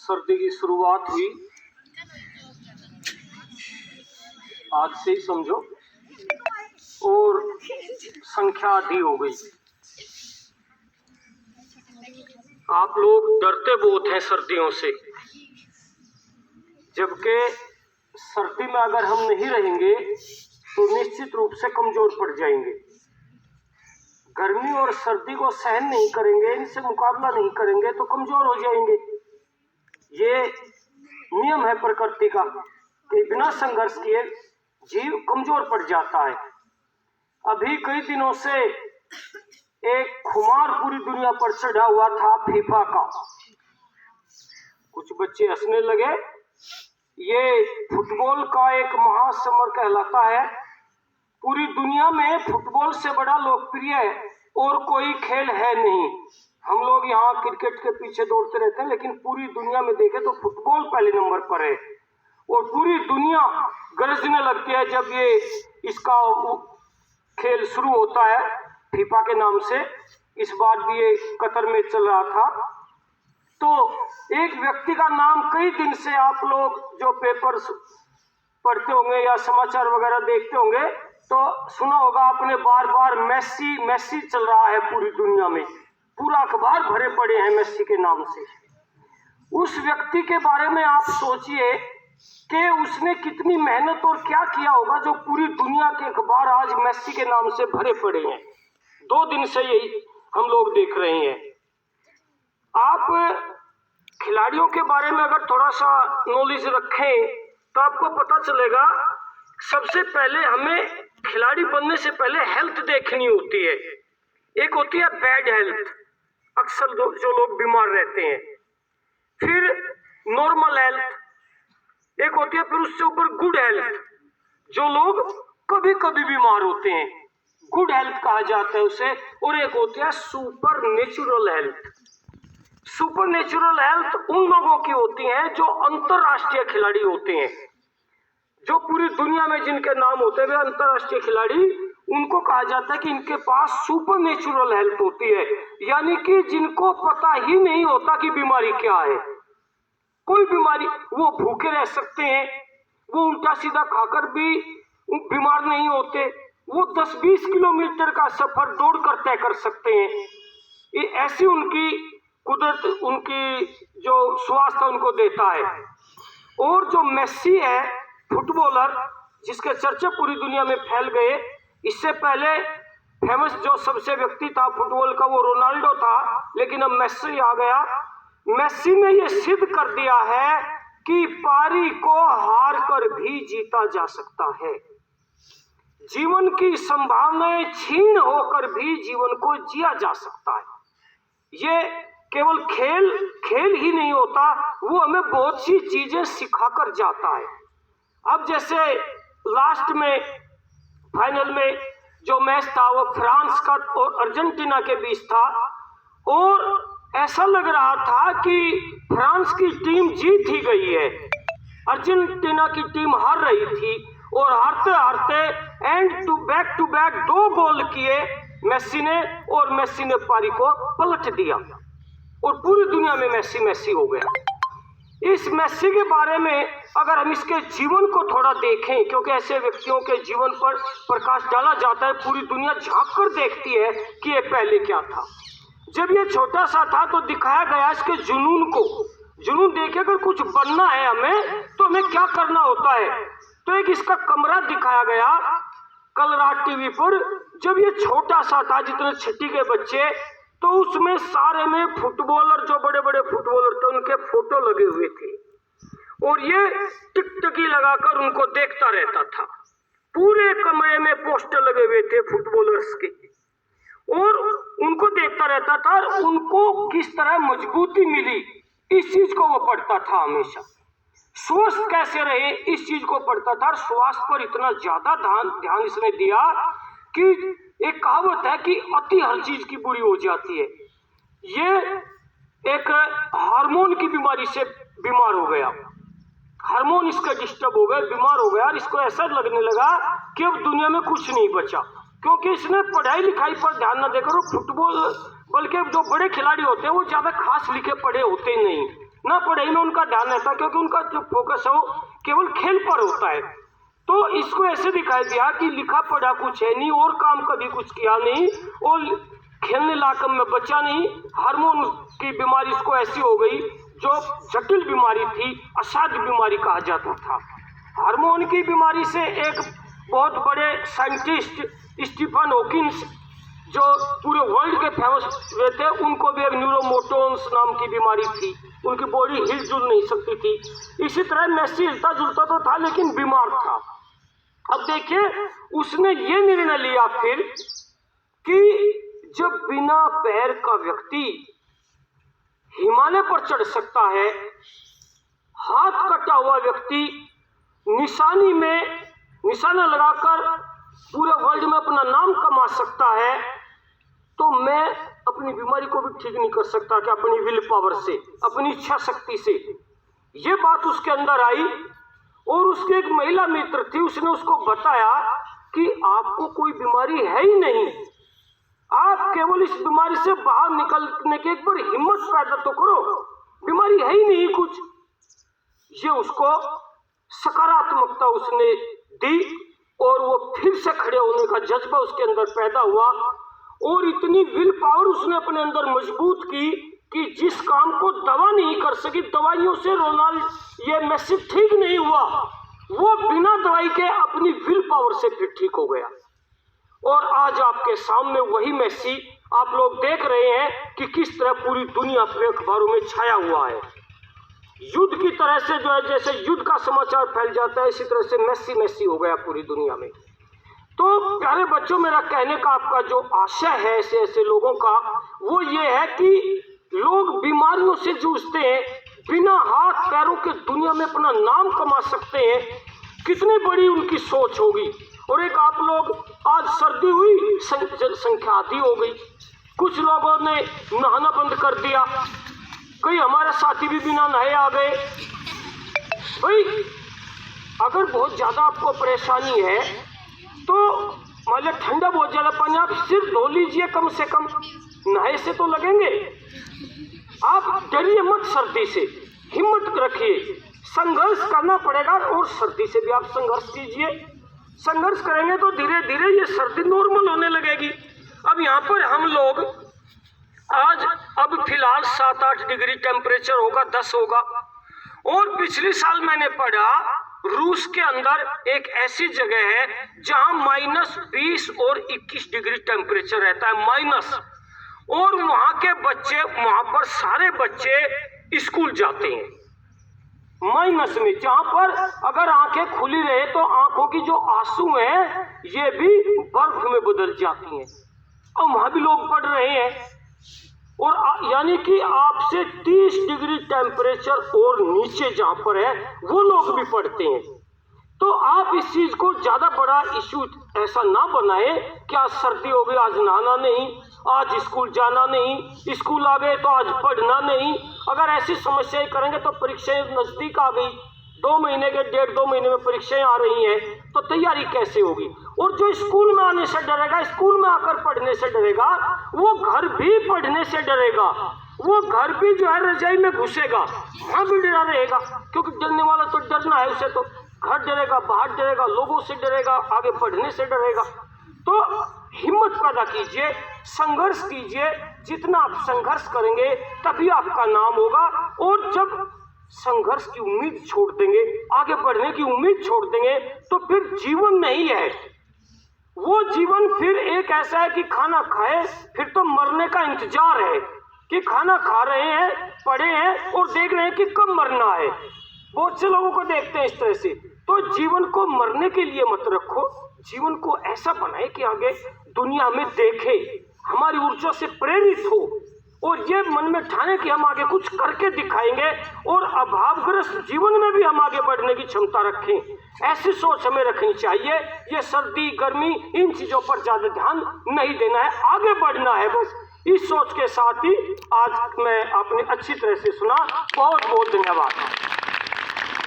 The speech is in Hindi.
सर्दी की शुरुआत हुई, आज से ही समझो, और संख्या आधी हो गई। आप लोग डरते बहुत हैं सर्दियों से, जबकि सर्दी में अगर हम नहीं रहेंगे तो निश्चित रूप से कमजोर पड़ जाएंगे। गर्मी और सर्दी को सहन नहीं करेंगे, इनसे मुकाबला नहीं करेंगे तो कमजोर हो जाएंगे। ये नियम है प्रकृति का कि बिना संघर्ष किए जीव कमजोर पड़ जाता है। अभी कई दिनों से एक खुमार पूरी दुनिया पर चढ़ा हुआ था, फीफा का। कुछ बच्चे हंसने लगे। ये फुटबॉल का एक महासमर कहलाता है। पूरी दुनिया में फुटबॉल से बड़ा लोकप्रिय और कोई खेल है नहीं। हम लोग यहाँ क्रिकेट के पीछे दौड़ते रहते हैं, लेकिन पूरी दुनिया में देखें तो फुटबॉल पहले नंबर पर है। और पूरी दुनिया गरजने लगती है जब ये इसका खेल शुरू होता है फीफा के नाम से। इस बार भी ये कतर में चल रहा था। तो एक व्यक्ति का नाम कई दिन से आप लोग जो पेपर पढ़ते होंगे या समाचार वगैरह देखते होंगे तो सुना होगा आपने, बार बार मेसी मेसी चल रहा है पूरी दुनिया में। पूरा अखबार भरे पड़े हैं मेसी के नाम से। उस व्यक्ति के बारे में आप सोचिए कि उसने कितनी मेहनत और क्या किया होगा जो पूरी दुनिया के अखबार आज मेसी के नाम से भरे पड़े हैं। 2 दिन से यही हम लोग देख रहे हैं। आप खिलाड़ियों के बारे में अगर थोड़ा सा नॉलेज रखें तो आपको पता चलेगा, सबसे पहले हमें खिलाड़ी बनने से पहले हेल्थ देखनी होती है। एक होती है बैड हेल्थ, अक्सर जो लोग बीमार रहते हैं। फिर नॉर्मल हेल्थ एक होती है, फिर उससे ऊपर गुड हेल्थ, जो लोग कभी कभी बीमार होते हैं, गुड हेल्थ कहा जाता है उसे। और एक होती है super natural health. Super natural health उन लोगों की होती है जो अंतरराष्ट्रीय खिलाड़ी होते हैं, जो पूरी दुनिया में जिनके नाम होते हैं वे अंतरराष्ट्रीय खिलाड़ी। उनको कहा जाता है कि इनके पास सुपर नेचुरल हेल्थ होती है, यानी कि जिनको पता ही नहीं होता कि बीमारी क्या है। कोई बीमारी, वो भूखे रह सकते हैं, वो उल्टा सीधा खाकर भी बीमार नहीं होते, वो 10-20 किलोमीटर का सफर दौड़कर तय कर सकते हैं। ये ऐसी उनकी कुदरत, उनकी जो स्वास्थ्य उनको देता है। और जो मेसी है फुटबॉलर, जिसके चर्चे पूरी दुनिया में फैल गए, इससे पहले फेमस जो सबसे व्यक्ति था फुटबॉल का वो रोनाल्डो था, लेकिन अब मेसी आ गया। मेसी ने ये सिद्ध कर दिया है कि पारी को हार कर भी जीता जा सकता है। जीवन की संभावनाएं छीन होकर भी जीवन को जिया जा सकता है। ये केवल खेल ही नहीं होता, वो हमें बहुत सी चीजें सिखाकर जाता है। अब जैसे लास्ट में फाइनल में जो मैच था वो फ्रांस का और अर्जेंटीना के बीच था, और ऐसा लग रहा था कि फ्रांस की टीम जीत ही गई है, अर्जेंटीना की टीम हार रही थी। और हारते हारते एंड टू बैक 2 गोल किए मेसी ने, और मेसी ने पारी को पलट दिया और पूरी दुनिया में मेसी मेसी हो गया। इस मेसी के बारे में अगर हम इसके जीवन को थोड़ा देखें, क्योंकि ऐसे व्यक्तियों के जीवन पर प्रकाश डाला जाता है, पूरी दुनिया झांक कर देखती है कि ये पहले क्या था। जब ये छोटा सा था तो दिखाया गया इसके जुनून को। जुनून देखे अगर कुछ बनना है हमें तो हमें क्या करना होता है। तो एक इसका कमरा दिखाया गया कल रात टीवी पर। जब ये छोटा सा था, जितने 6ठी के बच्चे, तो उसमें सारे में फुटबॉलर, जो बड़े बड़े फुटबॉलर थे उनके फोटो लगे हुए थे, और ये टिकटकी लगाकर उनको देखता रहता था। पूरे कमरे में पोस्टर लगे हुए थे फुटबॉलर्स के, और उनको देखता रहता था। उनको किस तरह मजबूती मिली, इस चीज को वो पढ़ता था हमेशा। स्वस्थ कैसे रहे, इस चीज को पढ़ता था। स्वास्थ्य पर इतना ज्यादा ध्यान इसने दिया कि एक कहावत है कि अति हर चीज की बुरी हो जाती है। ये एक हार्मोन की बीमारी से बीमार हो गया, हार्मोन इसका डिस्टर्ब हो गया, बीमार हो गया, और इसको ऐसा लगने लगा कि अब दुनिया में कुछ नहीं बचा, क्योंकि इसने पढ़ाई लिखाई पर ध्यान न देकर फुटबॉल, बल्कि जो बड़े खिलाड़ी होते हैं वो ज्यादा खास लिखे पढ़े होते नहीं, ना पढ़ाई में उनका ध्यान रहता, क्योंकि उनका जो फोकस है वो केवल खेल पर होता है। तो इसको ऐसे दिखाई दिया कि लिखा पढ़ा कुछ है नहीं और काम कभी कुछ किया नहीं और खेलने लायक में बचा नहीं। हार्मोन की बीमारी इसको ऐसी हो गई जो जटिल बीमारी थी, असाध्य बीमारी कहा जाता था। हार्मोन की बीमारी से एक बहुत बड़े साइंटिस्ट स्टीफन हॉकिंस जो पूरे वर्ल्ड के फेमस हुए थे, उनको भी एक न्यूरोमोटोन्स नाम की बीमारी थी, उनकी बॉडी हिल-जुल नहीं सकती थी। इसी तरह मेसी हिलता जुलता तो था लेकिन बीमार था। अब देखिए उसने ये निर्णय लिया फिर कि जब बिना पैर का व्यक्ति हिमालय पर चढ़ सकता है, हाथ कटा हुआ व्यक्ति निशाना लगाकर पूरे वर्ल्ड में अपना नाम कमा सकता है, तो मैं अपनी बीमारी को भी ठीक नहीं कर सकता कि अपनी विल पावर से, अपनी इच्छा शक्ति से। ये बात उसके अंदर आई और उसकी एक महिला मित्र थी, उसने उसको बताया कि आपको कोई बीमारी है ही नहीं, आप केवल इस बीमारी से बाहर निकलने की एक बार हिम्मत पैदा तो करो, बीमारी है ही नहीं कुछ। ये उसको सकारात्मकता उसने दी और वो फिर से खड़े होने का जज्बा उसके अंदर पैदा हुआ और इतनी विल पावर उसने अपने अंदर मजबूत की कि जिस काम को दवा नहीं कर सकी, दवाइयों से रोनाल्ड ये मेसी ठीक नहीं हुआ, वो बिना दवाई के अपनी विल पावर से फिर ठीक हो गया। और आज आपके सामने वही मेसी आप लोग देख रहे हैं कि किस तरह पूरी दुनिया पे अखबारों में छाया हुआ है। युद्ध की तरह से जो है, जैसे युद्ध का समाचार फैल जाता है, इसी तरह से मेसी हो गया पूरी दुनिया में। तो प्यारे बच्चों, मेरा कहने का आपका जो आशय है ऐसे ऐसे लोगों का, वो ये है कि लोग बीमारियों से जूझते हैं, बिना हाथ पैरों के दुनिया में अपना नाम कमा सकते हैं, कितनी बड़ी उनकी सोच होगी। और एक आप लोग आज सर्दी हुई, जनसंख्या आधी हो गई, कुछ लोगों ने नहाना बंद कर दिया, कई हमारे साथी भी बिना नहाए आ गए। भाई अगर बहुत ज्यादा आपको परेशानी है तो मान लो ठंडा बहुत ज्यादा पानी, आप सिर्फ धो लीजिए, कम से कम नहाए से तो लगेंगे। आप डरिए मत सर्दी से, हिम्मत रखिए, संघर्ष करना पड़ेगा और सर्दी से भी आप संघर्ष कीजिए। संघर्ष करेंगे तो धीरे धीरे ये सर्दी नॉर्मल होने लगेगी। अब यहाँ पर हम लोग आज अब फिलहाल 7-8 डिग्री टेम्परेचर होगा, 10 होगा। और पिछले साल मैंने पढ़ा रूस के अंदर एक ऐसी जगह है जहां -20 और 21 डिग्री टेम्परेचर रहता है, माइनस। और वहां के बच्चे, वहां पर सारे बच्चे स्कूल जाते हैं माइनस में, जहां पर अगर आंखें खुली रहे तो आंखों की जो आंसू हैं ये भी बर्फ में बदल जाती हैं। और वहां भी लोग पढ़ रहे हैं और यानी कि आपसे 30 डिग्री टेम्परेचर और नीचे जहां पर है वो लोग भी पढ़ते हैं। तो आप इस चीज को ज्यादा बड़ा इश्यू ऐसा ना बनाए कि आज सर्दी हो गई, आज नहाना नहीं, आज स्कूल जाना नहीं, स्कूल आ गए तो आज पढ़ना नहीं। अगर ऐसी समस्याएं करेंगे तो परीक्षाएं नजदीक आ गई, 2 महीने के 1.5-2 महीने में परीक्षाएं आ रही हैं, तो तैयारी कैसे होगी। और जो स्कूल में आने से डरेगा, स्कूल में आकर पढ़ने से डरेगा, वो घर भी पढ़ने से डरेगा, वो घर भी जो है रजाई में घुसेगा, वहां भी डरा रहेगा, क्योंकि डरने वाला तो डरना है उसे, तो घर डरेगा, बाहर डरेगा, लोगों से डरेगा, आगे पढ़ने से डरेगा। तो हिम्मत पैदा कीजिए, संघर्ष कीजिए, जितना आप संघर्ष करेंगे तभी आपका नाम होगा। और जब संघर्ष की उम्मीद छोड़ देंगे, आगे बढ़ने की उम्मीद छोड़ देंगे, तो फिर जीवन नहीं है। वो जीवन फिर एक ऐसा है कि खाना खाए, फिर तो मरने का इंतजार है कि खाना खा रहे हैं, पड़े हैं और देख रहे हैं कि कब मरना है। बहुत से लोगों को देखते हैं इस तरह से। तो जीवन को मरने के लिए मत रखो, जीवन को ऐसा बनाए कि आगे दुनिया में देखे, हमारी ऊर्जा से प्रेरित हो और ये मन में ठाने कि हम आगे कुछ करके दिखाएंगे और अभावग्रस्त जीवन में भी हम आगे बढ़ने की क्षमता रखें। ऐसी सोच हमें रखनी चाहिए। ये सर्दी गर्मी इन चीजों पर ज्यादा ध्यान नहीं देना है, आगे बढ़ना है बस। इस सोच के साथ ही आज मैं आपने अच्छी तरह से सुना। बहुत बहुत धन्यवाद।